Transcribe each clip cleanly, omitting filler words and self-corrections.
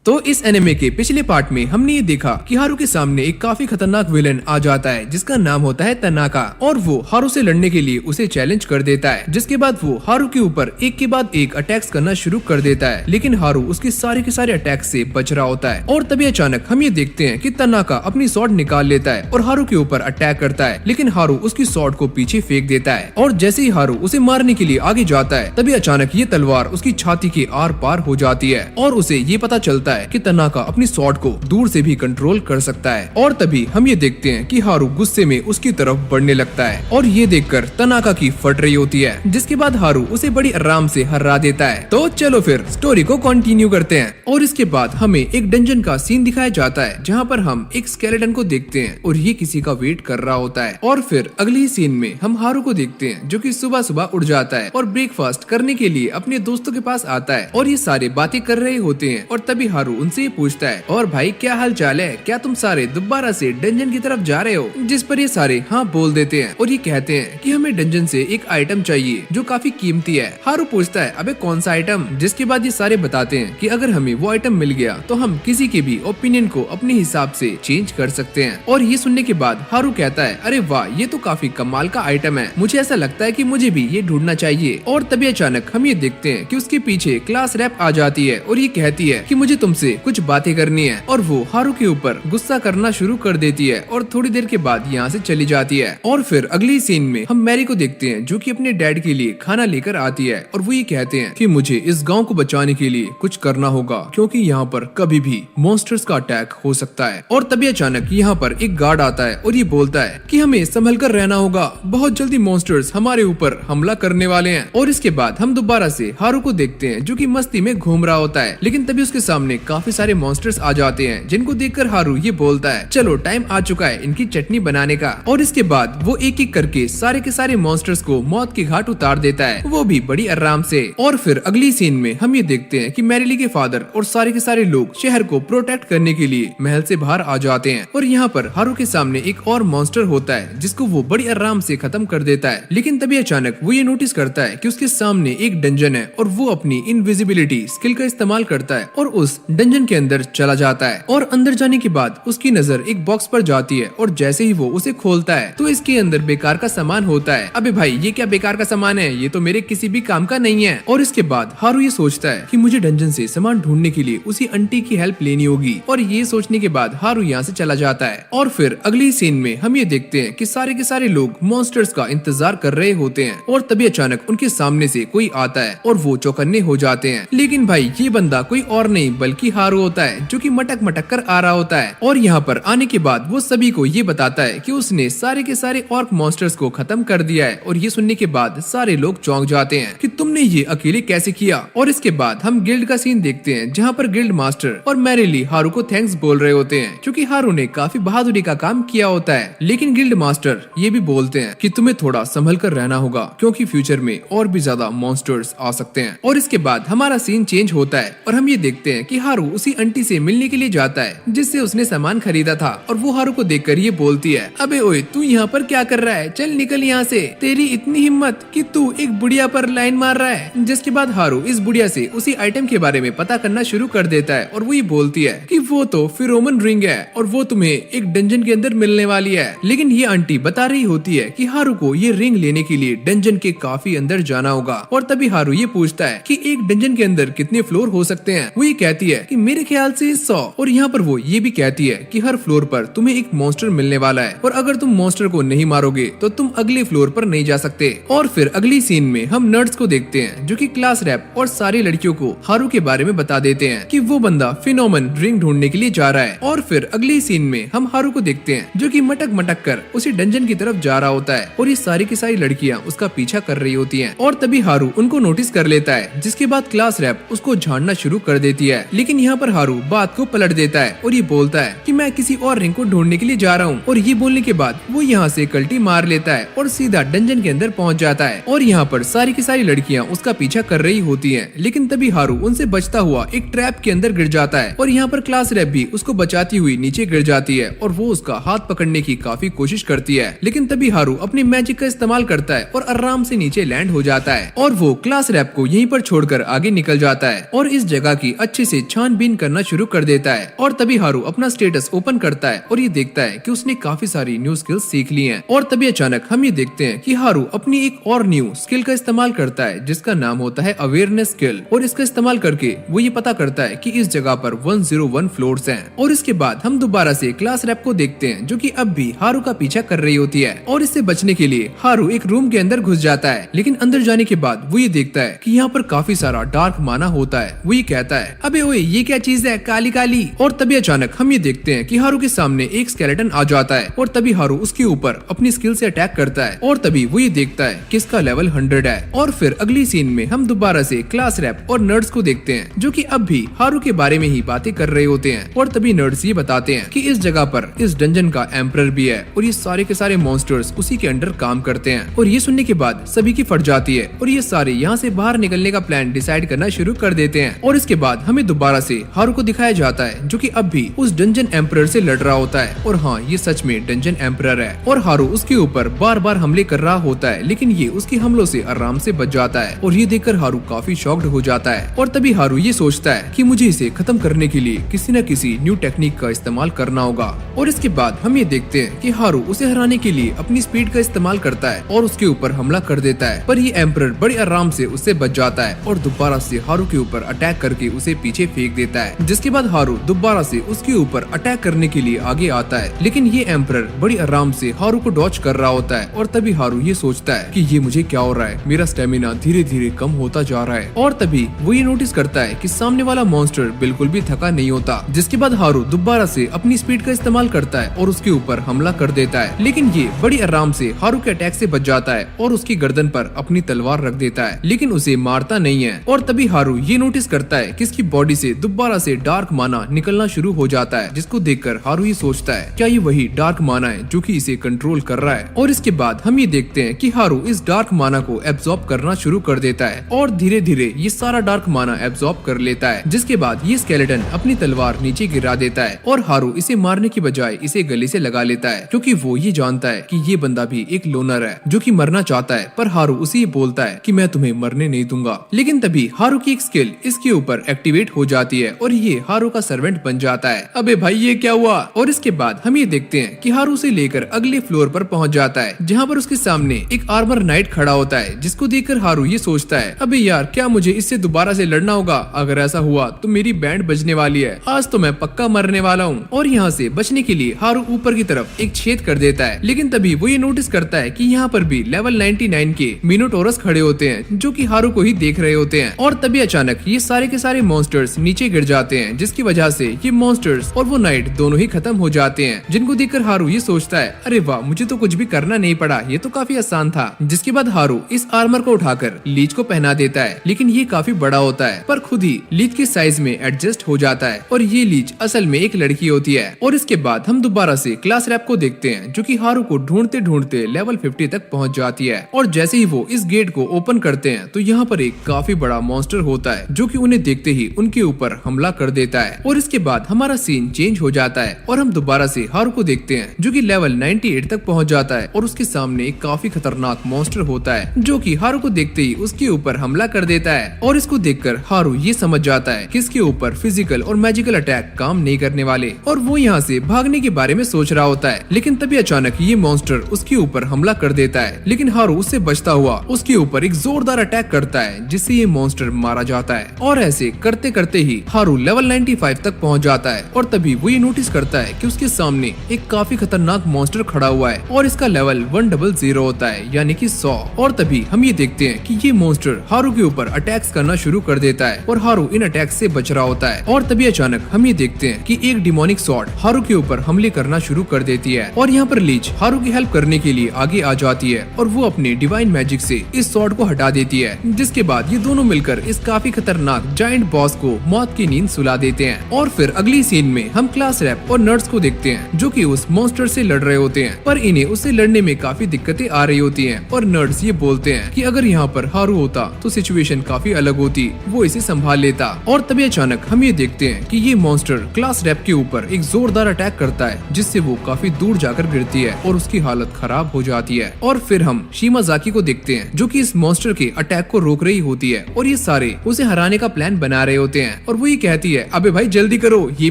तो इस एनिमे के पिछले पार्ट में हमने ये देखा कि हारू के सामने एक काफी खतरनाक विलेन आ जाता है जिसका नाम होता है तनाका, और वो हारू से लड़ने के लिए उसे चैलेंज कर देता है, जिसके बाद वो हारू के ऊपर एक के बाद एक अटैक्स करना शुरू कर देता है। लेकिन हारू उसके सारे के सारे अटैक से बच रहा होता है और तभी अचानक हम ये देखते हैं कि तनाका अपनी स्वॉर्ड निकाल लेता है और हारू के ऊपर अटैक करता है, लेकिन हारू उसकी स्वॉर्ड को पीछे फेंक देता है और जैसे ही हारू उसे मारने के लिए आगे जाता है तभी अचानक ये तलवार उसकी छाती के आर पार हो जाती है और उसे ये पता चलता है कि तनाका अपनी स्वॉर्ड को दूर से भी कंट्रोल कर सकता है। और तभी हम ये देखते हैं कि हारू गुस्से में उसकी तरफ बढ़ने लगता है और ये देखकर तनाका की फट रही होती है, जिसके बाद हारू उसे बड़ी आराम से हरा देता है। तो चलो फिर स्टोरी को कंटिन्यू करते हैं और इसके बाद हमें एक डंजन का सीन दिखाया जाता है जहाँ पर हम एक स्केलेटन को देखते हैं और ये किसी का वेट कर रहा होता है। और फिर अगले ही सीन में हम हारू को देखते हैं जो कि सुबह सुबह उठ जाता है और ब्रेकफास्ट करने के लिए अपने दोस्तों के पास आता है और ये सारे बातें कर रहे होते हैं। और तभी हारू उनसे पूछता है, और भाई क्या हाल चाल है, क्या तुम सारे दोबारा से डंजन की तरफ जा रहे हो? जिस पर ये सारे हाँ बोल देते हैं और ये कहते हैं कि हमें डंजन से एक आइटम चाहिए जो काफी कीमती है। हारू पूछता है, अबे कौन सा आइटम? जिसके बाद ये सारे बताते हैं कि अगर हमें वो आइटम मिल गया तो हम किसी के भी ओपिनियन को अपने हिसाब से चेंज कर सकते हैं। और ये सुनने के बाद हारू कहता है, अरे वाह, ये तो काफी कमाल का आइटम है, मुझे ऐसा लगता है कि मुझे भी ये ढूंढना चाहिए। और तभी अचानक हम ये देखते हैं कि उसके पीछे क्लास रैप आ जाती है और ये कहती है कि मुझे तुमसे कुछ बातें करनी है, और वो हारू के ऊपर गुस्सा करना शुरू कर देती है और थोड़ी देर के बाद यहाँ से चली जाती है। और फिर अगली सीन में हम मैरी को देखते हैं जो कि अपने डैड के लिए खाना लेकर आती है और वो ये कहते हैं कि मुझे इस गांव को बचाने के लिए कुछ करना होगा क्योंकि यहाँ पर कभी भी मॉन्स्टर्स का अटैक हो सकता है। और तभी अचानक यहाँ पर एक गार्ड आता है और ये बोलता है कि हमें संभल कर रहना होगा, बहुत जल्दी मॉन्स्टर्स हमारे ऊपर हमला करने वाले हैं। और इसके बाद हम दोबारा से हारू को देखते हैं जो कि मस्ती में घूम रहा होता है, लेकिन तभी उसके सामने काफी सारे मॉन्स्टर्स आ जाते हैं जिनको देखकर हारू ये बोलता है, चलो टाइम आ चुका है इनकी चटनी बनाने का। और इसके बाद वो एक एक करके सारे के सारे मॉन्स्टर्स को मौत के घाट उतार देता है, वो भी बड़ी आराम से। और फिर अगली सीन में हम ये देखते हैं कि मैरिली के फादर और सारे के सारे लोग शहर को प्रोटेक्ट करने के लिए महल से बाहर आ जाते हैं और यहाँ पर हारू के सामने एक और मॉन्स्टर होता है जिसको वो बड़ी आराम से खत्म कर देता है। लेकिन तभी अचानक वो ये नोटिस करता है कि उसके सामने एक डंजन है और वो अपनी इनविजिबिलिटी स्किल का इस्तेमाल करता है और उस डंजन के अंदर चला जाता है। और अंदर जाने के बाद उसकी नजर एक बॉक्स पर जाती है और जैसे ही वो उसे खोलता है तो इसके अंदर बेकार का सामान होता है। अबे भाई, ये क्या बेकार का सामान है, ये तो मेरे किसी भी काम का नहीं है। और इसके बाद हारू ये सोचता है कि मुझे डंजन से सामान ढूंढने के लिए उसी आंटी की हेल्प लेनी होगी, और ये सोचने के बाद हारू यहाँ से चला जाता है। और फिर अगली सीन में हम ये देखते हैं कि सारे के सारे लोग मॉन्स्टर्स का इंतजार कर रहे होते हैं और तभी अचानक उनके सामने से कोई आता है और वो चौकन्ने हो जाते हैं। लेकिन भाई, ये बंदा कोई और नहीं बल्कि हारू होता है जो कि मटक मटक कर आ रहा होता है। और यहाँ पर आने के बाद वो सभी को ये बताता है कि उसने सारे के सारे ऑर्क मॉन्स्टर्स को खत्म कर दिया है। और ये सुनने के बाद सारे लोग चौंक जाते हैं कि तुमने ये अकेले कैसे किया। और इसके बाद हम गिल्ड का सीन देखते हैं जहाँ पर गिल्ड मास्टर और मैरिली हारू को थैंक्स बोल रहे होते हैं क्योंकि हारू ने काफी बहादुरी का काम किया होता है। लेकिन गिल्ड मास्टर ये भी बोलते हैं कि तुम्हें थोड़ा संभल कर रहना होगा क्योंकि फ्यूचर में और भी ज्यादा मॉन्स्टर्स आ सकते हैं। और इसके बाद हमारा सीन चेंज होता है और हम ये देखते हैं कि हारू उसी आंटी से मिलने के लिए जाता है जिससे उसने सामान खरीदा था। और वो हारू को देखकर ये बोलती है, अबे ओए, तू यहाँ पर क्या कर रहा है, चल निकल यहाँ से, तेरी इतनी हिम्मत कि तू एक बुढ़िया पर लाइन मार रहा है। जिसके बाद हारू इस बुढ़िया से उसी आइटम के बारे में पता करना शुरू कर देता है और वो ये बोलती है कि वो तो फिरोमन रिंग है और वो तुम्हें एक डंजन के अंदर मिलने वाली है। लेकिन ये आंटी बता रही होती है कि हारू को ये रिंग लेने के लिए डंजन के काफी अंदर जाना होगा। और तभी हारू ये पूछता है कि एक डंजन के अंदर कितने फ्लोर हो सकते हैं। वो ये कहती है कि मेरे ख्याल से 100। और यहाँ पर वो ये भी कहती है कि हर फ्लोर पर तुम्हें एक मॉन्स्टर मिलने वाला है और अगर तुम मॉन्स्टर को नहीं मारोगे तो तुम अगले फ्लोर पर नहीं जा सकते। और फिर अगली सीन में हम नर्ड्स को देखते हैं जो कि क्लास रैप और सारी लड़कियों को हारू के बारे में बता देते हैं कि वो बंदा फिनोमन रिंग ढूंढने के लिए जा रहा है। और फिर अगली सीन में हम हारू को देखते हैं जो कि मटक मटक कर उसी डंजन की तरफ जा रहा होता है और ये सारी की सारी लड़कियां उसका पीछा कर रही होती हैं। और तभी हारू उनको नोटिस कर लेता है जिसके बाद क्लास रैप उसको झाड़ना शुरू कर देती है। लेकिन यहाँ पर हारू बात को पलट देता है और ये बोलता है कि मैं किसी और रिंग को ढूंढने के लिए जा रहा हूँ। और ये बोलने के बाद वो यहाँ से कल्टी मार लेता है और सीधा डंजन के अंदर पहुँच जाता है। और यहाँ पर सारी की सारी लड़कियाँ उसका पीछा कर रही होती है। लेकिन तभी हारू उनसे बचता हुआ एक ट्रैप के अंदर गिर जाता है और यहाँ पर क्लास रैप भी उसको बचाती हुई नीचे गिर जाती है और वो उसका हाथ पकड़ने की काफी कोशिश करती है। लेकिन तभी हारू अपनी मैजिक का इस्तेमाल करता है और आराम से नीचे लैंड हो जाता है और वो क्लास रैप को यहीं पर छोड़कर आगे निकल जाता है और इस जगह की अच्छे से छानबीन करना शुरू कर देता है। और तभी हारू अपना स्टेटस ओपन करता है और ये देखता है कि उसने काफी सारी न्यू स्किल्स सीख ली हैं। और तभी अचानक हम ये देखते हैं कि हारू अपनी एक और न्यू स्किल का इस्तेमाल करता है जिसका नाम होता है अवेयरनेस स्किल। और इसका इस्तेमाल करके वो ये पता करता है कि इस जगह पर 101 फ्लोर्स हैं। और इसके बाद हम दोबारा से क्लास रैप को देखते हैं जो कि अब भी हारू का पीछा कर रही होती है। और इससे बचने के लिए हारू एक रूम के अंदर घुस जाता है, लेकिन अंदर जाने के बाद वो ये देखता है कि यहाँ पर काफी सारा डार्क माना होता है। वो ये कहता है, अबे ओए ये क्या चीज है काली काली। और तभी अचानक हम ये देखते हैं कि हारू के सामने एक स्केलेटन आ जाता है और तभी हारू उसके ऊपर अपनी स्किल से अटैक करता है। और तभी वो ये देखता है कि इसका लेवल 100 है। और फिर अगली सीन में हम दोबारा से क्लास रैप और नर्ड्स को देखते हैं जो कि अब भी हारू के बारे में ही बातें कर रहे होते हैं। और तभी नर्ड्स ये बताते हैं कि इस जगह पर इस डंजन का एम्परर भी है और ये सारे के सारे मॉन्स्टर्स उसी के अंडर काम करते हैं। और ये सुनने के बाद सभी की फट जाती है और ये सारे यहाँ से बाहर निकलने का प्लान डिसाइड करना शुरू कर देते हैं। और इसके बाद हमें दोबारा से हारू को दिखाया जाता है जो कि अब भी उस डंजन एम्परर से लड़ रहा होता है। और हाँ, ये सच में डंजन एम्परर है और हारू उसके ऊपर बार बार हमले कर रहा होता है, लेकिन ये उसके हमलों से आराम से बच जाता है। और ये देखकर हारू काफी शॉक्ड हो जाता है। और तभी हारू ये सोचता है कि मुझे इसे खत्म करने के लिए किसी न किसी न्यू टेक्निक का इस्तेमाल करना होगा। और इसके बाद हम ये देखते हैं कि हारू उसे हराने के लिए अपनी स्पीड का इस्तेमाल करता है और उसके ऊपर हमला कर देता है। पर ये एम्परर बड़े आराम से उससे बच जाता है और दोबारा से हारू के ऊपर अटैक करके उसे पीछे फेंक देता है। जिसके बाद हारू दोबारा से उसके ऊपर अटैक करने के लिए आगे आता है, लेकिन ये एम्परर बड़ी आराम से हारू को डॉच कर रहा होता है। और तभी हारू ये सोचता है कि ये मुझे क्या हो रहा है, मेरा स्टेमिना धीरे धीरे कम होता जा रहा है। और तभी वो ये नोटिस करता है कि सामने वाला मॉन्स्टर बिल्कुल भी थका नहीं होता। जिसके बाद हारू दोबारा से अपनी स्पीड का इस्तेमाल करता है और उसके ऊपर हमला कर देता है, लेकिन ये बड़ी आराम से हारू के अटैक से बच जाता है और उसकी गर्दन पर अपनी तलवार रख देता है, लेकिन उसे मारता नहीं है। और तभी हारू ये नोटिस करता है कि इसकी बॉडी से दोबारा से डार्क माना निकलना शुरू हो जाता है, जिसको देखकर हारू ये सोचता है क्या ये वही डार्क माना है जो कि इसे कंट्रोल कर रहा है। और इसके बाद हम ये देखते हैं कि हारू इस डार्क माना को एब्जॉर्ब करना शुरू कर देता है और धीरे धीरे ये सारा डार्क माना एब्जॉर्ब कर लेता है। जिसके बाद ये स्केलेटन अपनी तलवार नीचे गिरा देता है और हारू इसे मारने की बजाय इसे गले से लगा लेता है, क्योंकि वो ये जानता है कि ये बंदा भी एक लोनर है जो कि मरना चाहता है। पर हारू उसे ये बोलता है कि मैं तुम्हें मरने नहीं दूंगा। लेकिन तभी हारू की एक स्किल इसके ऊपर एक्टिवेट हो जाती है और ये हारू का सर्वेंट बन जाता है। अबे भाई ये क्या हुआ। और इसके बाद हम ये देखते हैं कि हारू से लेकर अगले फ्लोर पर पहुंच जाता है, जहाँ पर उसके सामने एक आर्मर नाइट खड़ा होता है, जिसको देखकर हारू ये सोचता है अबे यार क्या मुझे इससे दोबारा से लड़ना होगा। अगर ऐसा हुआ तो मेरी बैंड बजने वाली है, आज तो मैं पक्का मरने वाला हूँ। और यहाँ से बचने के लिए हारू ऊपर की तरफ एक छेद कर देता है, लेकिन तभी वो ये नोटिस करता है कि यहाँ पर भी लेवल 99 के मिनोटोरस खड़े होते हैं जो कि हारू को ही देख रहे होते हैं। और तभी अचानक ये सारे के सारे मॉन्स्टर्स नीचे गिर जाते हैं, जिसकी वजह से ये मॉन्स्टर्स और वो नाइट दोनों ही खत्म हो जाते हैं, जिनको देखकर हारू ये सोचता है अरे वाह मुझे तो कुछ भी करना नहीं पड़ा, ये तो काफी आसान था। जिसके बाद हारू इस आर्मर को उठाकर लीच को पहना देता है, लेकिन ये काफी बड़ा होता है पर खुद ही लीच के साइज में एडजस्ट हो जाता है और ये लीच असल में एक लड़की होती है। और इसके बाद हम दोबारा से क्लास रैप को देखते हैं जो कि हारू को ढूंढते ढूंढते लेवल 50 तक पहुंच जाती है। और जैसे ही वो इस गेट को ओपन करते हैं तो यहाँ पर एक काफी बड़ा मॉन्स्टर होता है जो कि उन्हें देखते ही उनके ऊपर हमला कर देता है। और इसके बाद हमारा सीन चेंज हो जाता है और हम दोबारा से हारू को देखते हैं जो कि लेवल 98 तक पहुंच जाता है और उसके सामने एक काफी खतरनाक मॉन्स्टर होता है जो कि हारू को देखते ही उसके ऊपर हमला कर देता है। और इसको देखकर हारू ये समझ जाता है कि इसके ऊपर फिजिकल और मैजिकल अटैक काम नहीं करने वाले और वो यहाँ से भागने के बारे में सोच रहा होता है, लेकिन तभी अचानक ये मॉन्स्टर उसके ऊपर हमला कर देता है, लेकिन हारू उससे बचता हुआ उसके ऊपर एक जोरदार अटैक करता है जिससे ये मॉन्स्टर मारा जाता है। और ऐसे करते करते ही हारू लेवल 95 तक पहुंच जाता है और तभी वो ये नोटिस करता है कि उसके सामने एक काफी खतरनाक मॉन्स्टर खड़ा हुआ है और इसका लेवल 100 होता है, यानी कि 100। और तभी हम ये देखते हैं कि ये मॉन्स्टर हारू के ऊपर अटैक्स करना शुरू कर देता है और हारू इन अटैक से बच रहा होता है। और तभी अचानक हम ये देखते हैं कि एक डिमोनिक सॉर्ड हारू के ऊपर हमले करना शुरू कर देती है और यहाँ पर लीच हारू की हेल्प करने के लिए आगे आ जाती है और वो अपने डिवाइन मैजिक से इस सॉर्ड को हटा देती है, जिसके बाद ये दोनों मिलकर इस काफी खतरनाक जायंट बॉस को मौत की नींद सुला देते हैं। और फिर अगली सीन में हम क्लास रैप और नर्ड्स को देखते हैं जो कि उस मॉन्स्टर से लड़ रहे होते हैं, पर इन्हें उससे लड़ने में काफी दिक्कतें आ रही होती हैं। और नर्ड्स ये बोलते हैं कि अगर यहाँ पर हारू होता तो सिचुएशन काफी अलग होती, वो इसे संभाल लेता। और तभी अचानक हम ये देखते हैं कि ये मॉन्स्टर क्लास रैप के ऊपर एक जोरदार अटैक करता है जिससे वो काफी दूर जाकर गिरती है और उसकी हालत खराब हो जाती है। और फिर हम शिमाज़ाकी को देखते हैं जो कि इस मॉन्स्टर के अटैक को रोक रही होती है और ये सारे उसे हराने का प्लान बना रहे होते हैं। हैं और वो ये कहती है, अबे भाई जल्दी करो, ये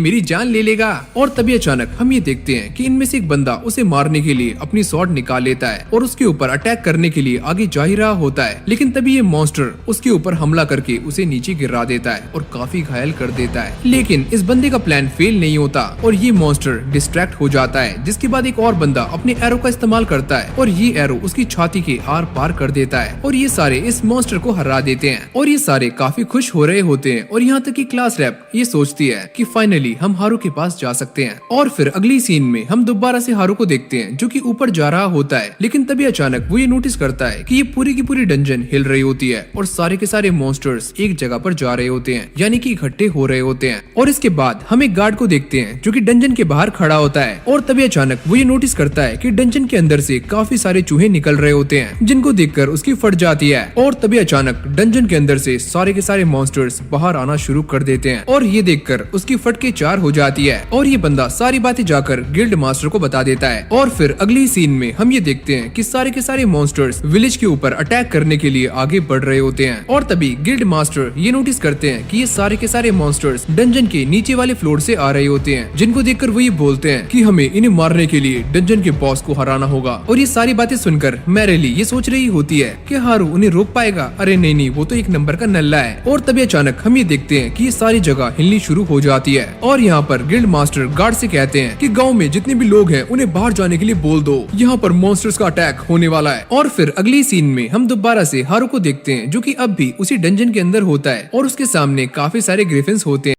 मेरी जान ले लेगा। और तभी अचानक हम ये देखते हैं कि इनमें से एक बंदा उसे मारने के लिए अपनी स्वॉर्ड निकाल लेता है और उसके ऊपर अटैक करने के लिए आगे जा ही रहा होता है, लेकिन तभी ये मॉन्स्टर उसके ऊपर हमला करके उसे नीचे गिरा देता है और काफी घायल कर देता है। लेकिन इस बंदे का प्लान फेल नहीं होता और ये मॉन्स्टर डिस्ट्रैक्ट हो जाता है, जिसके बाद एक और बंदा अपने एरो का इस्तेमाल करता है और ये एरो उसकी छाती के आर पार कर देता है और ये सारे इस मॉन्स्टर को हरा देते हैं और ये सारे काफी खुश हो रहे होते हैं। और यहाँ तक कि क्लास रैप ये सोचती है कि फाइनली हम हारू के पास जा सकते हैं। और फिर अगली सीन में हम दोबारा से हारू को देखते हैं जो कि ऊपर जा रहा होता है, लेकिन तभी अचानक वो ये नोटिस करता है कि ये पूरी की पूरी डंजन हिल रही होती है और सारे के सारे मॉन्स्टर्स एक जगह पर जा रहे होते हैं, यानी कि इकट्ठे हो रहे होते हैं। और इसके बाद हम एक गार्ड को देखते हैं जो कि डंजन के बाहर खड़ा होता है और तभी अचानक वो ये नोटिस करता है कि डंजन के अंदर से काफी सारे चूहे निकल रहे होते हैं, जिनको देखकर उसकी फट जाती है। और तभी अचानक डंजन के अंदर से सारे के सारे मॉन्स्टर्स बाहर आना शुरू कर देते हैं और ये देखकर उसकी फट के चार हो जाती है और ये बंदा सारी बातें जाकर गिल्ड मास्टर को बता देता है। और फिर अगली सीन में हम ये देखते हैं कि सारे के सारे मॉन्स्टर्स विलेज के ऊपर अटैक करने के लिए आगे बढ़ रहे होते हैं और तभी गिल्ड मास्टर ये नोटिस करते हैं कि ये सारे के सारे मॉन्स्टर्स डंजन के नीचे वाले फ्लोर से आ रहे होते हैं, जिनको देखकर वो ये बोलते हैं कि हमें इन्हें मारने के लिए डंजन के बॉस को हराना होगा। और ये सारी बातें सुनकर मैरिली ये सोच रही होती है कि हारू उन्हें रोक पाएगा। अरे नहीं, वो तो एक नंबर का नल्ला है। और तभी अचानक हम ये देखते हैं कि ये सारी जगह हिलनी शुरू हो जाती है और यहाँ पर गिल्ड मास्टर गार्ड से कहते हैं कि गाँव में जितने भी लोग हैं उन्हें बाहर जाने के लिए बोल दो, यहाँ पर मॉन्स्टर्स का अटैक होने वाला है। और फिर अगली सीन में हम दोबारा से हारू को देखते हैं जो कि अब भी उसी डंजन के अंदर होता है और उसके सामने काफी सारे ग्रिफिन्स होते हैं।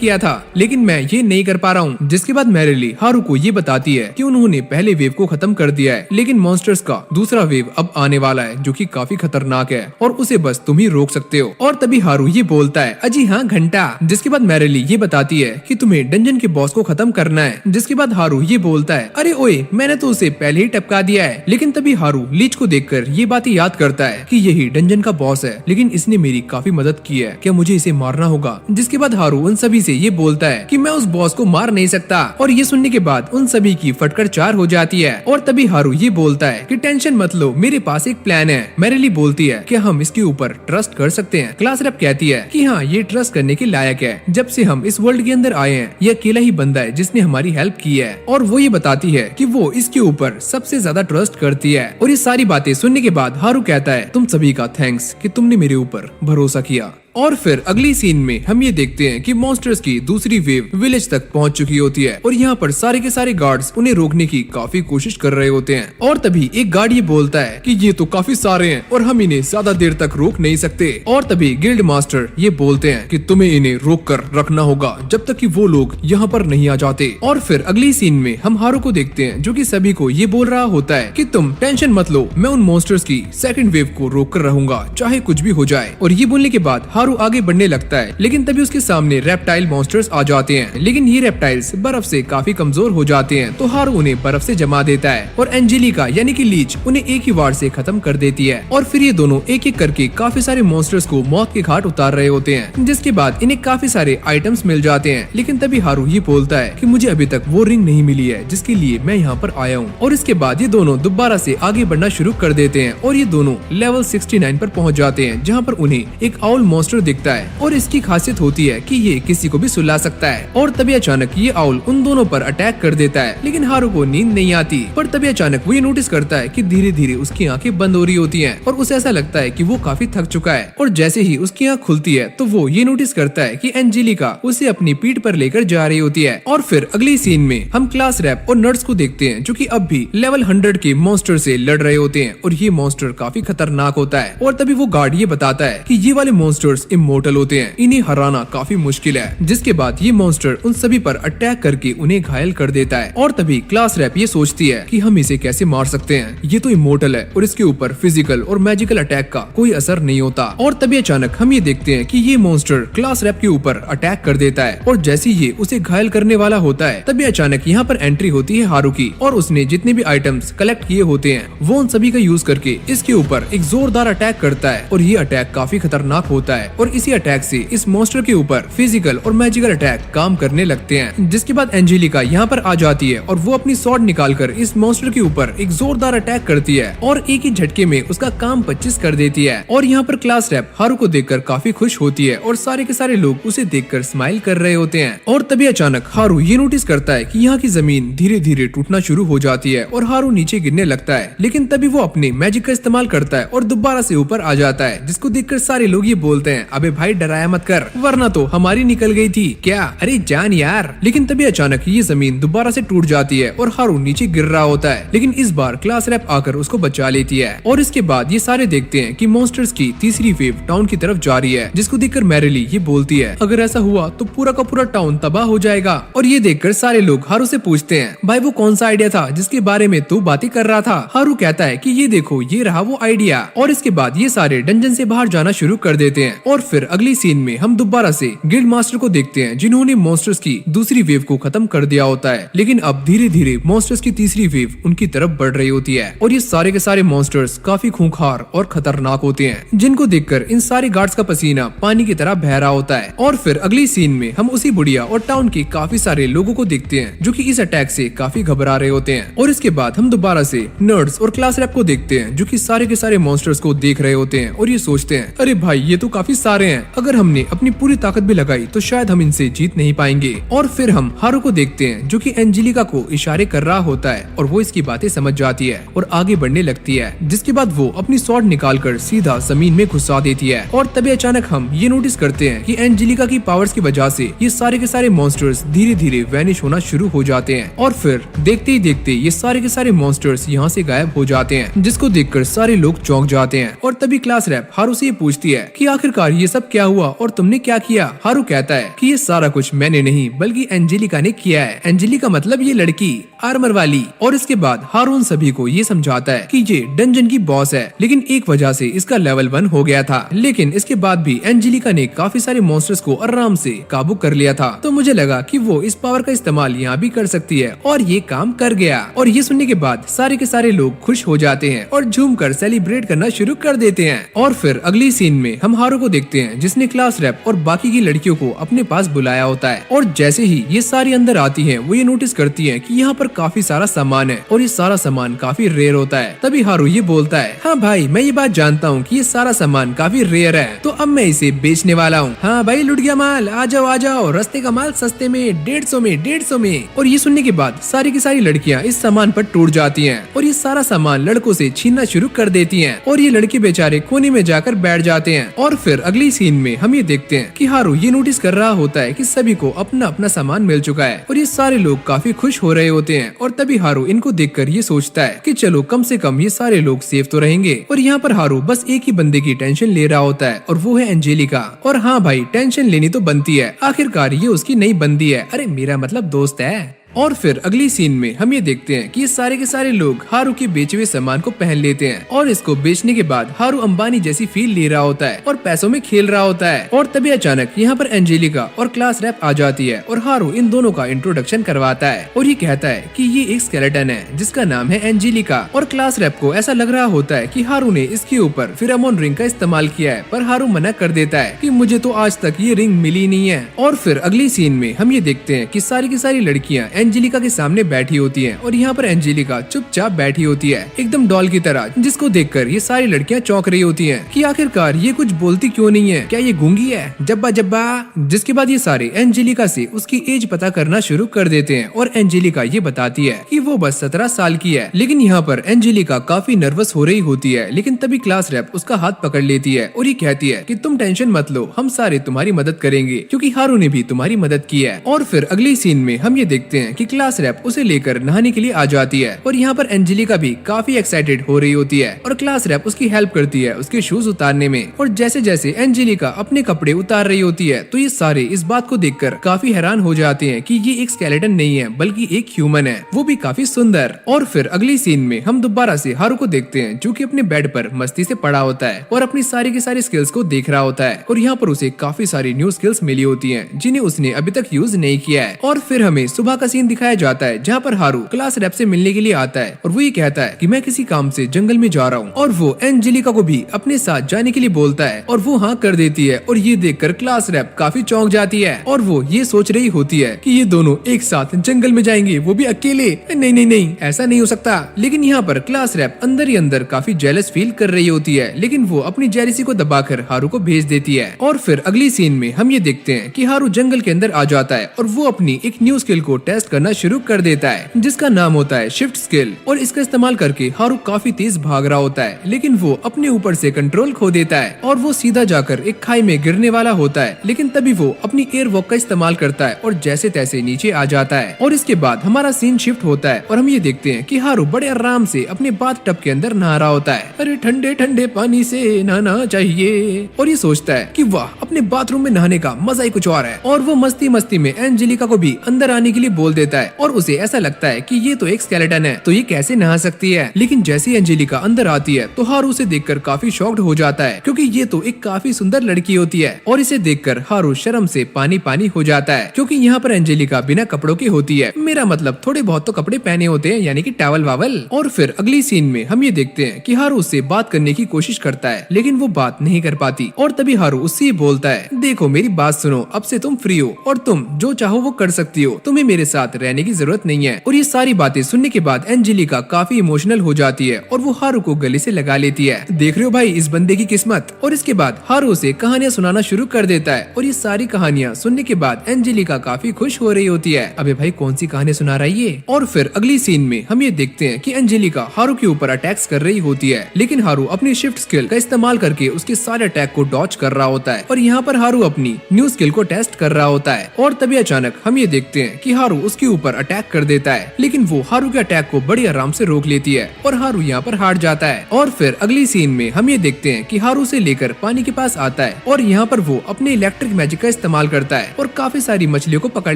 किया था, लेकिन मैं ये नहीं कर पा रहा हूँ। जिसके बाद मैरिली हारू को ये बताती है कि उन्होंने पहले वेव को खत्म कर दिया है, लेकिन मॉन्स्टर्स का दूसरा वेव अब आने वाला है जो कि काफी खतरनाक है और उसे बस तुम ही रोक सकते हो। और तभी हारू ये बोलता है, अजी हाँ घंटा। जिसके बाद मैरिली ये बताती है कि तुम्हें डंजन के बॉस को खत्म करना है। जिसके बाद हारू ये बोलता है, अरे ओए मैंने तो उसे पहले ही टपका दिया है। लेकिन तभी हारू लीच को देखकर ये बातें याद करता है कि यही डंजन का बॉस है, लेकिन इसने मेरी काफी मदद की है, क्या मुझे इसे मारना होगा। जिसके बाद हारू उन सभी से ये बोलता है कि मैं उस बॉस को मार नहीं सकता। और ये सुनने के बाद उन सभी की फटकर चार हो जाती है। और तभी हारू ये बोलता है कि टेंशन मत लो, मेरे पास एक प्लान है। मैरिली बोलती है कि हम इसके ऊपर ट्रस्ट कर सकते हैं। क्लास रेप कहती है कि हाँ ये ट्रस्ट करने के लायक है, जब से हम इस वर्ल्ड के अंदर आए हैं ये अकेला ही बंदा है जिसने हमारी हेल्प की है। और वो ये बताती है कि वो इसके ऊपर सबसे ज्यादा ट्रस्ट करती है। और ये सारी बातें सुनने के बाद हारू कहता है, तुम सभी का थैंक्स कि तुमने मेरे ऊपर भरोसा किया। और फिर अगली सीन में हम ये देखते हैं कि मॉन्स्टर्स की दूसरी वेव विलेज तक पहुंच चुकी होती है और यहाँ पर सारे के सारे गार्ड्स उन्हें रोकने की काफी कोशिश कर रहे होते हैं। और तभी एक गार्ड ये बोलता है कि ये तो काफी सारे हैं और हम इन्हें ज्यादा देर तक रोक नहीं सकते। और तभी गिल्ड मास्टर ये बोलते हैं कि तुम्हें इन्हें रोक कर रखना होगा जब तक कि वो लोग यहाँ पर नहीं आ जाते। और फिर अगली सीन में हम हारू को देखते हैं जो कि सभी को ये बोल रहा होता है कि तुम टेंशन मत लो, मैं उन मॉन्स्टर्स की सेकंड वेव को रोक कर रहूंगा चाहे कुछ भी हो जाए। और ये बोलने के बाद हारू आगे बढ़ने लगता है, लेकिन तभी उसके सामने रेप्टाइल मॉन्स्टर्स आ जाते हैं। लेकिन ये रेप्टाइल्स बर्फ से काफी कमजोर हो जाते हैं, तो हारू उन्हें बर्फ से जमा देता है और एंजेलिका यानी कि लीच उन्हें एक ही वार से खत्म कर देती है। और फिर ये दोनों एक एक करके काफी सारे मॉन्स्टर्स को मौत के घाट उतार रहे होते हैं, जिसके बाद इन्हें काफी सारे आइटम्स मिल जाते हैं। लेकिन तभी हारू ये बोलता है कि मुझे अभी तक वो रिंग नहीं मिली है जिसके लिए मैं यहाँ पर आया हूँ। और इसके बाद ये दोनों दोबारा से आगे बढ़ना शुरू कर देते हैं और ये दोनों लेवल 69 पर पहुँच जाते हैं, जहाँ पर उन्हें एक आउल मॉन्स्टर दिखता है और इसकी खासियत होती है कि ये किसी को भी सुला सकता है। और तभी अचानक ये आउल उन दोनों पर अटैक कर देता है, लेकिन हारू को नींद नहीं आती। पर तभी अचानक वो ये नोटिस करता है कि धीरे धीरे उसकी आंखें बंद हो रही होती हैं और उसे ऐसा लगता है कि वो काफी थक चुका है। और जैसे ही उसकी आंख खुलती है तो वो ये नोटिस करता है कि एंजेलिका उसे अपनी पीठ पर लेकर जा रही होती है। और फिर अगली सीन में हम क्लास रैप और नर्ड्स को देखते हैं जो कि अब भी लेवल 100 के मॉन्स्टर से लड़ रहे होते हैं और ये मॉन्स्टर काफी खतरनाक होता है। और तभी वो गार्ड ये बताता है कि ये वाले मॉन्स्टर्स इमोर्टल होते हैं, इन्हें हराना काफी मुश्किल है। जिसके बाद ये मॉन्स्टर उन सभी पर अटैक करके उन्हें घायल कर देता है। और तभी क्लास रैप ये सोचती है कि हम इसे कैसे मार सकते हैं, ये तो इमोर्टल है और इसके ऊपर फिजिकल और मैजिकल अटैक का कोई असर नहीं होता। और तभी अचानक हम ये देखते हैं कि ये मॉन्स्टर क्लास रैप के ऊपर अटैक कर देता है और जैसे ये उसे घायल करने वाला होता है तभी अचानक यहाँ पर एंट्री होती है हारू की और उसने जितने भी आइटम्स कलेक्ट किए होते हैं वो उन सभी का यूज करके इसके ऊपर एक जोरदार अटैक करता है। और ये अटैक काफी खतरनाक होता है और इसी अटैक से इस मॉन्स्टर के ऊपर फिजिकल और मैजिकल अटैक काम करने लगते हैं। जिसके बाद एंजेलिका यहाँ पर आ जाती है और वो अपनी स्वॉर्ड निकालकर इस मॉन्स्टर के ऊपर एक जोरदार अटैक करती है और एक ही झटके में उसका काम 25 कर देती है। और यहाँ पर क्लास रैप हारू को देखकर काफी खुश होती है और सारे के सारे लोग उसे देखकर स्माइल कर रहे होते हैं। और तभी अचानक हारू ये नोटिस करता है कि यहाँ की जमीन धीरे धीरे टूटना शुरू हो जाती है और हारू नीचे गिरने लगता है। लेकिन तभी वो अपने मैजिक का इस्तेमाल करता है और दोबारा से ऊपर आ जाता है, जिसको देखकर सारे लोग ये बोलते हैं, अबे भाई डराया मत कर, वरना तो हमारी निकल गई थी क्या, अरे जान यार। लेकिन तभी अचानक ये जमीन दोबारा से टूट जाती है और हारू नीचे गिर रहा होता है, लेकिन इस बार क्लास रैप आकर उसको बचा लेती है। और इसके बाद ये सारे देखते हैं कि मॉन्स्टर्स की तीसरी वेव टाउन की तरफ जा रही है, जिसको देखकर मैरिली ये बोलती है, अगर ऐसा हुआ तो पूरा का पूरा टाउन तबाह हो जाएगा। और ये देखकर सारे लोग हारू से पूछते हैं, भाई वो कौन सा आइडिया था जिसके बारे में तू बातें कर रहा था। हारू कहता है कि ये देखो ये रहा वो आइडिया। और इसके बाद ये सारे डंजन से बाहर जाना शुरू कर देते हैं। और फिर अगली सीन में हम दोबारा से गिल्ड मास्टर को देखते हैं जिन्होंने मॉन्स्टर्स की दूसरी वेव को खत्म कर दिया होता है, लेकिन अब धीरे धीरे मॉन्स्टर्स की तीसरी वेव उनकी तरफ बढ़ रही होती है। और ये सारे के सारे मॉन्स्टर्स काफी खूंखार और खतरनाक होते हैं, जिनको देखकर इन सारे गार्ड्स का पसीना पानी की तरह बह रहा होता है। और फिर अगली सीन में हम उसी बुढ़िया और टाउन के काफी सारे लोगों को देखते हैं जो कि इस अटैक से काफी घबरा रहे होते हैं। और इसके बाद हम दोबारा से नर्ड्स और क्लास रैप को देखते हैं जो कि सारे के सारे मॉन्स्टर्स को देख रहे होते हैं और ये सोचते हैं, अरे भाई ये तो काफी सारे हैं, अगर हमने अपनी पूरी ताकत भी लगाई तो शायद हम इनसे जीत नहीं पाएंगे। और फिर हम हारू को देखते हैं जो कि एंजेलिका को इशारे कर रहा होता है और वो इसकी बातें समझ जाती है और आगे बढ़ने लगती है, जिसके बाद वो अपनी स्वॉर्ड निकालकर सीधा जमीन में घुसा देती है। और तभी अचानक हम ये नोटिस करते हैं कि एंजेलिका की पावर्स की वजह से ये सारे के सारे मॉन्स्टर्स धीरे धीरे वैनिश होना शुरू हो जाते हैं। और फिर देखते ही देखते ये सारे के सारे मॉन्स्टर्स यहाँ से गायब हो जाते हैं, जिसको देखकर सारे लोग चौंक जाते हैं। और तभी क्लास रैप हारू से ये पूछती है कि आखिरकार आखिरकार ये सब क्या हुआ और तुमने क्या किया? हारू कहता है कि ये सारा कुछ मैंने नहीं बल्कि एंजेलिका ने किया है। एंजेलिका मतलब ये लड़की आर्मर वाली। और इसके बाद हारू उन सभी को ये समझाता है कि ये डंजन की बॉस है, लेकिन एक वजह से इसका लेवल 1 हो गया था। लेकिन इसके बाद भी एंजेलिका ने काफी सारे मॉन्स्टर्स को आराम से काबू कर लिया था। तो मुझे लगा कि वो इस पावर का इस्तेमाल यहाँ भी कर सकती है और ये काम कर गया। और ये सुनने के बाद सारे के सारे लोग खुश हो जाते हैं और झूम कर सेलिब्रेट करना शुरू कर देते हैं। और फिर अगली सीन में हम हारू को देखते हैं जिसने क्लास रैप और बाकी की लड़कियों को अपने पास बुलाया होता है। और जैसे ही ये सारी अंदर आती हैं, वो ये नोटिस करती हैं कि यहाँ पर काफी सारा सामान है और ये सारा सामान काफी रेयर होता है। तभी हारू ये बोलता है, हाँ भाई मैं ये बात जानता हूँ कि ये सारा सामान काफी रेयर है, तो अब मैं इसे बेचने वाला हूँ। हाँ भाई लुट गया माल, आ जाओ, रास्ते का माल सस्ते में 150 में। और ये सुनने के बाद सारी की सारी लड़कियाँ इस सामान पर टूट जाती हैं और ये सारा सामान लड़कों से छीनना शुरू कर देती हैं और ये लड़के बेचारे कोने में जाकर बैठ जाते हैं। और फिर अगली सीन में हम ये देखते हैं कि हारू ये नोटिस कर रहा होता है कि सभी को अपना अपना सामान मिल चुका है और ये सारे लोग काफी खुश हो रहे होते हैं। और तभी हारू इनको देखकर ये सोचता है कि चलो कम से कम ये सारे लोग सेफ तो रहेंगे। और यहाँ पर हारू बस एक ही बंदे की टेंशन ले रहा होता है और वो है एंजेलिका। और हाँ भाई टेंशन लेनी तो बनती है, आखिरकार ये उसकी नई बंदी है, अरे मेरा मतलब दोस्त है। और फिर अगली सीन में हम ये देखते हैं कि ये सारे के सारे लोग हारू के बेचे हुए सामान को पहन लेते हैं और इसको बेचने के बाद हारू अंबानी जैसी फील ले रहा होता है और पैसों में खेल रहा होता है। और तभी अचानक यहाँ पर एंजेलिका और क्लास रैप आ जाती है और हारू इन दोनों का इंट्रोडक्शन करवाता है और ये कहता है कि ये एक स्केलेटन है जिसका नाम है एंजेलिका। और क्लास रैप को ऐसा लग रहा होता है कि हारू ने इसके ऊपर फेरोमोन रिंग का इस्तेमाल किया है, पर हारू मना कर देता है कि मुझे तो आज तक ये रिंग मिली नहीं है। और फिर अगली सीन में हम ये देखते हैं कि सारी की सारी लड़कियां एंजेलिका के सामने बैठी होती हैं और यहाँ पर एंजेलिका चुपचाप बैठी होती है एकदम डॉल की तरह, जिसको देखकर ये सारी लड़कियां चौंक रही होती हैं कि आखिरकार ये कुछ बोलती क्यों नहीं है, क्या ये गूंगी है, जब्बा जब्बा। जिसके बाद ये सारे एंजेलिका से उसकी एज पता करना शुरू कर देते हैं और एंजेलिका ये बताती है कि वो बस 17 साल की है। लेकिन यहाँ पर एंजेलिका काफी नर्वस हो रही होती है, लेकिन तभी क्लास रैप उसका हाथ पकड़ लेती है और ये कहती है कि तुम टेंशन मत लो, हम सारे तुम्हारी मदद करेंगे क्योंकि हारू ने भी तुम्हारी मदद की है। और फिर अगली सीन में हम ये देखते हैं कि क्लास रैप उसे लेकर नहाने के लिए आ जाती है और यहाँ पर एंजेलिका भी काफी एक्साइटेड हो रही होती है और क्लास रैप उसकी हेल्प करती है उसके शूज उतारने में। और जैसे जैसे एंजेलिका अपने कपड़े उतार रही होती है तो ये सारे इस बात को देखकर काफी हैरान हो जाते हैं कि ये एक स्केलेटन नहीं है बल्कि एक ह्यूमन है, वो भी काफी सुंदर। और फिर अगली सीन में हम दोबारा से हारू को देखते हैं जो कि अपने बेड पर मस्ती से पड़ा होता है और अपनी सारी की सारी स्किल्स को देख रहा होता है और यहाँ पर उसे काफी सारी न्यू स्किल्स मिली होती हैं जिन्हें उसने अभी तक यूज नहीं किया है। और फिर हमें सुबह का सीन दिखाया जाता है जहाँ पर हारू क्लास रैप से मिलने के लिए आता है और वो ये कहता है कि मैं किसी काम से जंगल में जा रहा हूँ और वो एंजेलिका को भी अपने साथ जाने के लिए बोलता है और वो हाँ कर देती है। और ये देखकर क्लास रैप काफी चौंक जाती है और वो ये सोच रही होती है कि ये दोनों एक साथ जंगल में जाएंगे, वो भी अकेले। नहीं नहीं नहीं, ऐसा नहीं हो सकता। लेकिन यहाँ पर क्लास रैप अंदर ही अंदर काफी जेलस फील कर रही होती है, लेकिन वो अपनी जेलसी को दबाकर हारू को भेज देती है। और फिर अगली सीन में हम ये देखते हैं कि हारू जंगल के अंदर आ जाता है और वो अपनी एक न्यू स्किल को टेस्ट करना शुरू कर देता है जिसका नाम होता है शिफ्ट स्किल। और इसका इस्तेमाल करके हारू काफी तेज भाग रहा होता है, लेकिन वो अपने ऊपर से कंट्रोल खो देता है और वो सीधा जाकर एक खाई में गिरने वाला होता है। लेकिन तभी वो अपनी एयर वॉक का इस्तेमाल करता है और जैसे तैसे नीचे आ जाता है। और इसके बाद हमारा सीन शिफ्ट होता है और हम ये देखते हैं कि हारू बड़े आराम से अपने बाथ टब के अंदर नहा रहा होता है। अरे ठंडे ठंडे पानी से नहाना चाहिए। और ये सोचता है कि वाह, अपने बाथरूम में नहाने का मजा ही कुछ और है। और वो मस्ती मस्ती में एंजेलिका को भी अंदर आने के लिए बोल देता है और उसे ऐसा लगता है कि ये तो एक स्केलेटन है, तो ये कैसे नहा सकती है। लेकिन जैसे एंजेलिका अंदर आती है तो हारू उसे देखकर काफी शॉक्ड हो जाता है क्योंकि ये तो एक काफी सुंदर लड़की होती है। और इसे देखकर हारू शर्म से पानी पानी हो जाता है क्योंकि यहाँ पर एंजेलिका बिना कपड़ों की होती है, मेरा मतलब थोड़े बहुत तो कपड़े पहने होते हैं, यानी कि टॉवल वावल। और फिर अगली सीन में हम ये देखते हैं कि हारू उससे बात करने की कोशिश करता है लेकिन वो बात नहीं कर पाती। और तभी हारू उससे बोलता है, देखो मेरी बात सुनो, अब से तुम फ्री हो और तुम जो चाहो वो कर सकती हो, तुम्हें मेरे साथ रहने की जरूरत नहीं है। और ये सारी बातें सुनने के बाद एंजेलिका काफी इमोशनल हो जाती है और वो हारू को गले से लगा लेती है। देख रहे हो भाई इस बंदे की किस्मत। और इसके बाद हारू उसे कहानियां सुनाना शुरू कर देता है और ये सारी कहानियां सुनने के बाद एंजेलिका काफी खुश हो रही होती है। अबे भाई कौन सी कहानी सुना रहा है ये। और फिर अगली सीन में हम ये देखते हैं कि एंजेलिका हारू के ऊपर अटैक्स कर रही होती है, लेकिन हारू अपनी शिफ्ट स्किल का इस्तेमाल करके उसके सारे अटैक को डॉच कर रहा होता है और यहाँ पर हारू अपनी न्यू स्किल को टेस्ट कर रहा होता है। और तभी अचानक हम ये देखते हैं कि हारू उसके ऊपर अटैक कर देता है, लेकिन वो हारू के अटैक को बड़ी आराम से रोक लेती है और हारू यहाँ पर हार जाता है। और फिर अगली सीन में हम ये देखते हैं कि हारू से लेकर पानी के पास आता है और यहाँ पर वो अपने इलेक्ट्रिक मैजिक का इस्तेमाल करता है और काफी सारी मछलियों को पकड़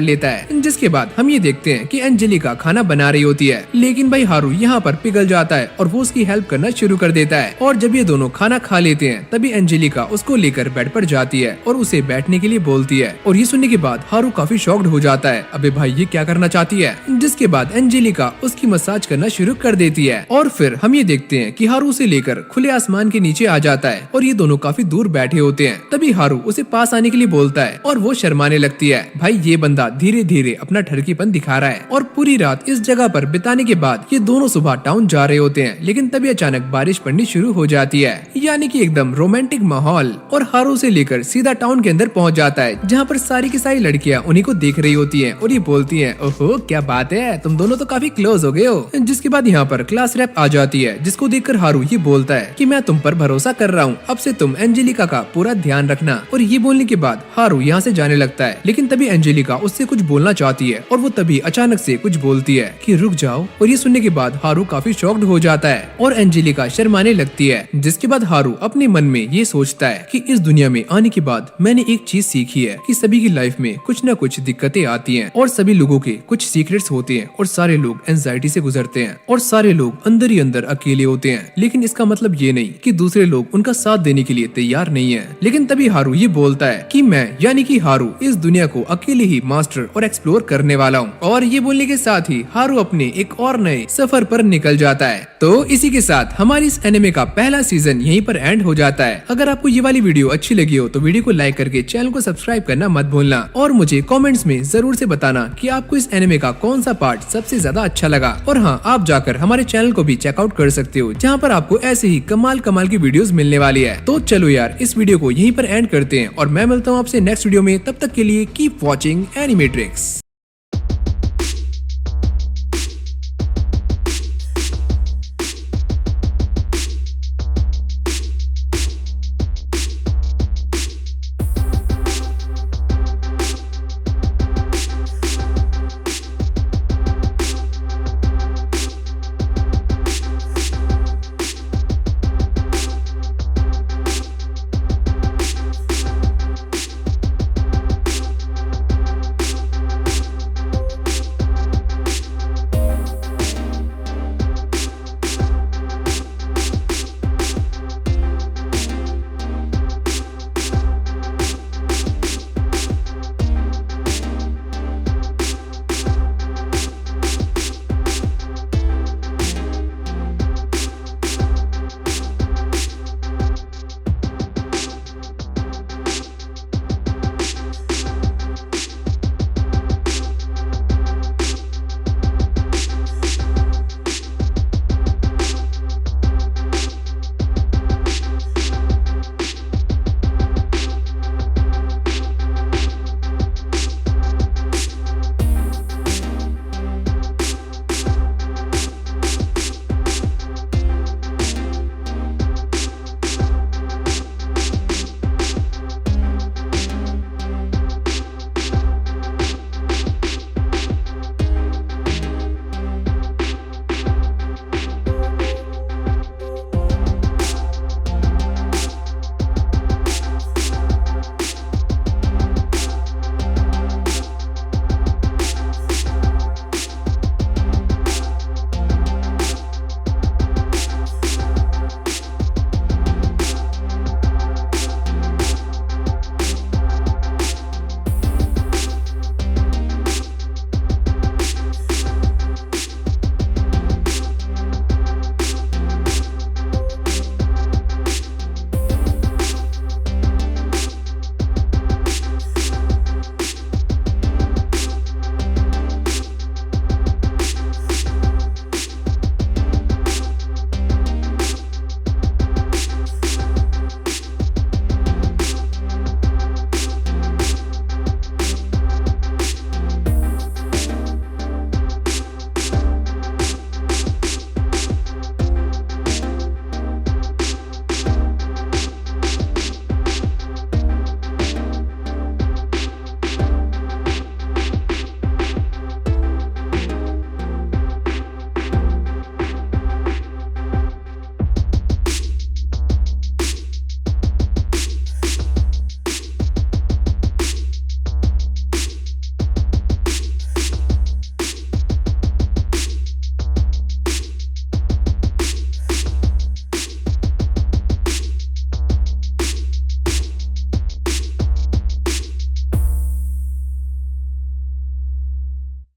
लेता है। जिसके बाद हम ये देखते हैं कि एंजेलिका खाना बना रही होती है, लेकिन भाई हारू यहाँ पर पिघल जाता है और वो उसकी हेल्प करना शुरू कर देता है। और जब ये दोनों खाना खा लेते हैं तभी एंजेलिका उसको लेकर बेड पर जाती है और उसे बैठने के लिए बोलती है। और ये सुनने के बाद हारू काफी शॉक्ड हो जाता है, अबे भाई ये क्या करना चाहती है। जिसके बाद एंजेलिका उसकी मसाज करना शुरू कर देती है। और फिर हम ये देखते हैं कि हारू उसे लेकर खुले आसमान के नीचे आ जाता है और ये दोनों काफी दूर बैठे होते हैं। तभी हारू उसे पास आने के लिए बोलता है और वो शर्माने लगती है। भाई ये बंदा धीरे धीरे अपना ठरकीपन दिखा रहा है। और पूरी रात इस जगह पर बिताने के बाद ये दोनों सुबह टाउन जा रहे होते हैं, लेकिन तभी अचानक बारिश पड़नी शुरू हो जाती है, यानी कि एकदम रोमांटिक माहौल। और हारू से लेकर सीधा टाउन के अंदर पहुंच जाता है, जहाँ पर सारी की सारी लड़कियां उन्हीं को देख रही होती हैं और ये बोलती हैं, ओहो क्या बात है, तुम दोनों तो काफी क्लोज हो गए हो। जिसके बाद यहाँ पर क्लास रैप आ जाती है, जिसको देखकर हारू ये बोलता है कि मैं तुम पर भरोसा कर रहा हूँ, अब से तुम एंजेलिका का पूरा ध्यान रखना। और ये बोलने के बाद हारू यहाँ से जाने लगता है, लेकिन तभी एंजेलिका उससे कुछ बोलना चाहती है और वो तभी अचानक से कुछ बोलती है कि रुक जाओ। और ये सुनने के बाद हारू काफी शॉक्ड हो जाता है और एंजेलिका शर्माने लगती है। जिसके बाद हारू अपने मन में ये सोचता है कि इस दुनिया में आने के बाद मैंने एक चीज सीखी है कि सभी की लाइफ में कुछ न कुछ दिक्कतें आती हैं और सभी लोगों के कुछ सीक्रेट्स होते हैं और सारे लोग एंजाइटी से गुजरते हैं और सारे लोग अंदर ही अंदर अकेले होते हैं। लेकिन इसका मतलब ये नहीं कि दूसरे लोग उनका साथ देने के लिए तैयार नहीं है। लेकिन तभी हारू ये बोलता है कि मैं यानी कि हारू इस दुनिया को अकेले ही मास्टर और एक्सप्लोर करने वाला हूँ। और ये बोलने के साथ ही हारू अपने एक और नए सफर पर निकल जाता है। तो इसी के साथ हमारी इस एनिमे का पहला सीजन यहीं पर एंड हो जाता है। अगर आपको ये वाली वीडियो अच्छी लगी हो तो वीडियो को लाइक करके चैनल को सब्सक्राइब करना मत भूलना और मुझे कमेंट्स में जरूर से बताना कि आपको इस एनिमे का कौन सा पार्ट सबसे ज्यादा अच्छा लगा। और हाँ, आप जाकर हमारे चैनल को भी चेकआउट कर सकते हो, जहाँ पर आपको ऐसे ही कमाल कमाल की वीडियोस मिलने वाली है। तो चलो यार, इस वीडियो को यहीं पर एंड करते हैं और मैं मिलता हूँ आपसे नेक्स्ट वीडियो में। तब तक के लिए कीप वॉचिंग एनिमेट्रिक्स।